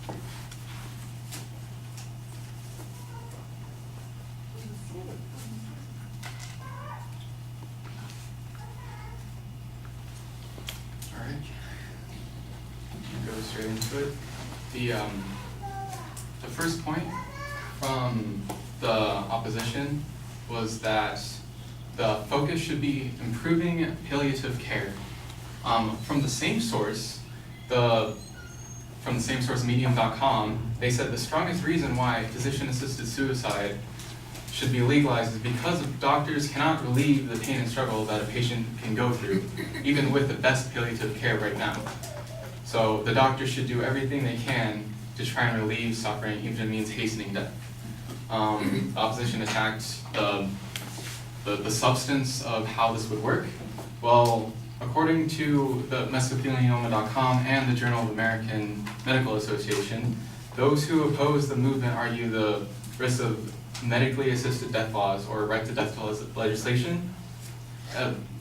All right. Go straight into it. The first point from the opposition was that the focus should be improving palliative care. From the same source, Medium.com, they said the strongest reason why physician-assisted suicide should be legalized is because doctors cannot relieve the pain and struggle that a patient can go through, even with the best palliative care right now. So the doctors should do everything they can to try and relieve suffering, even if it means hastening death. The opposition attacked the substance of how this would work. Well, according to the mesothelioma.com and the Journal of American Medical Association, those who oppose the movement argue the risk of medically assisted death laws or right to death legislation,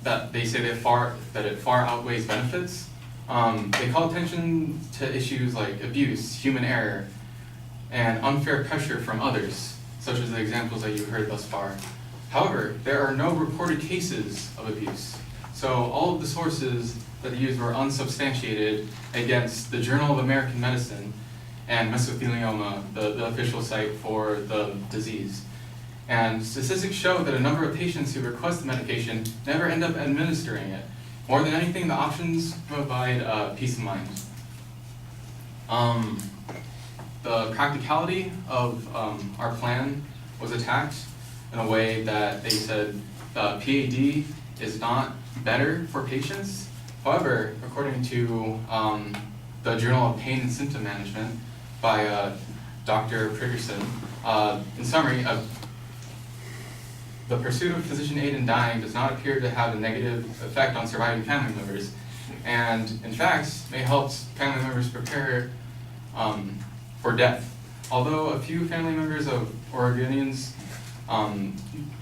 that they say that it far outweighs benefits. They call attention to issues like abuse, human error, and unfair pressure from others, such as the examples that you heard thus far. However, there are no reported cases of abuse. So all of the sources that they used were unsubstantiated against the Journal of American Medicine and mesothelioma, the official site for the disease. And statistics show that a number of patients who request the medication never end up administering it. More than anything, the options provide peace of mind. The practicality of our plan was attacked in a way that they said PAD is not better for patients. However, according to the Journal of Pain and Symptom Management by Dr. Priggerson, in summary, the pursuit of physician aid in dying does not appear to have a negative effect on surviving family members, and in fact may help family members prepare for death. Although a few family members of Oregonians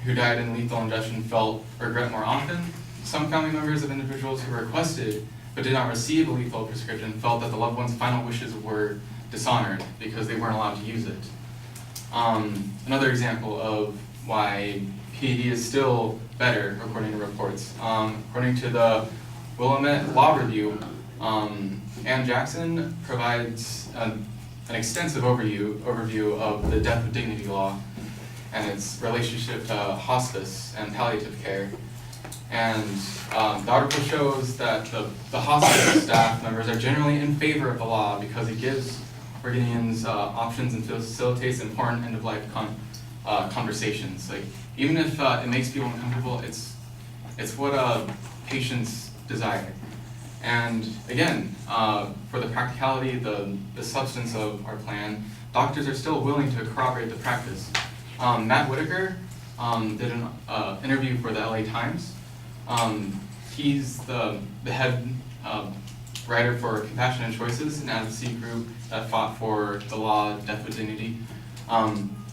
who died in lethal injection felt regret more often, some family members of individuals who requested but did not receive a lethal prescription felt that the loved one's final wishes were dishonored because they weren't allowed to use it. Another example of why PAD is still better, according to reports. According to the Willamette Law Review, Ann Jackson provides an extensive overview of the death with dignity law and its relationship to hospice and palliative care. And the article shows that the hospice staff members are generally in favor of the law because it gives Oregonians options and facilitates important end-of-life conversations. Like, even if it makes people uncomfortable, it's what patients desire. And again, for the practicality, the substance of our plan, doctors are still willing to corroborate the practice. Matt Whitaker did an interview for the LA Times. He's the head writer for Compassionate Choices, an advocacy group that fought for the law of death with dignity.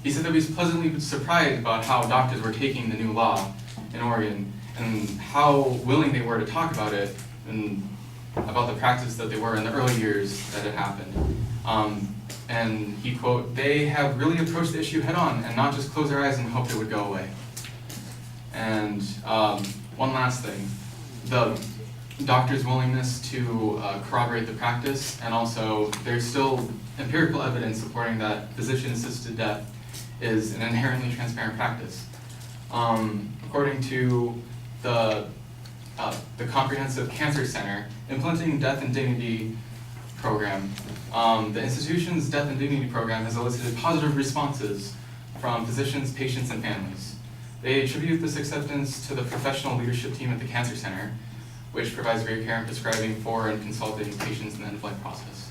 He said that he was pleasantly surprised about how doctors were taking the new law in Oregon and how willing they were to talk about it and about the practice that they were in the early years that it happened. And he quote, "They have really approached the issue head on and not just close their eyes and hope it would go away." And one last thing, the doctor's willingness to corroborate the practice, and also there's still empirical evidence supporting that physician-assisted death is an inherently transparent practice. According to the Comprehensive Cancer Center, implementing Death and Dignity program, the institution's Death and Dignity program has elicited positive responses from physicians, patients, and families. They attribute this acceptance to the professional leadership team at the Cancer Center, which provides great care in prescribing for and consulting patients in the end-of-life process.